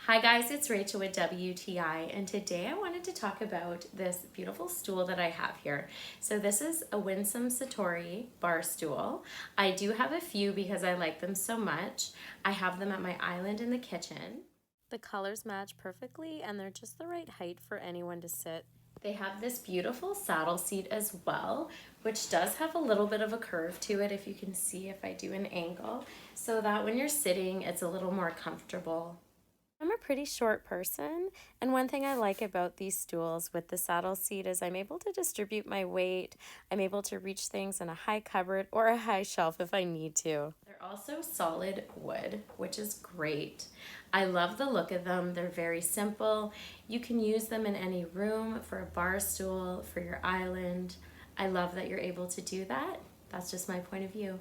Hi guys, it's Rachel with WTI, and today I wanted to talk about this beautiful stool that I have here. So this is a Winsome Stori bar stool. I do have a few because I like them so much. I have them at my island in the kitchen. The colors match perfectly and they're just the right height for anyone to sit. They have this beautiful saddle seat as well, which does have a little bit of a curve to it, if you can see if I do an angle, so that when you're sitting it's a little more comfortable. I'm a pretty short person, and one thing I like about these stools with the saddle seat is I'm able to distribute my weight. I'm able to reach things in a high cupboard or a high shelf if I need to. They're also solid wood, which is great. I love the look of them. They're very simple. You can use them in any room, for a bar stool, for your island. I love that you're able to do that. That's just my point of view.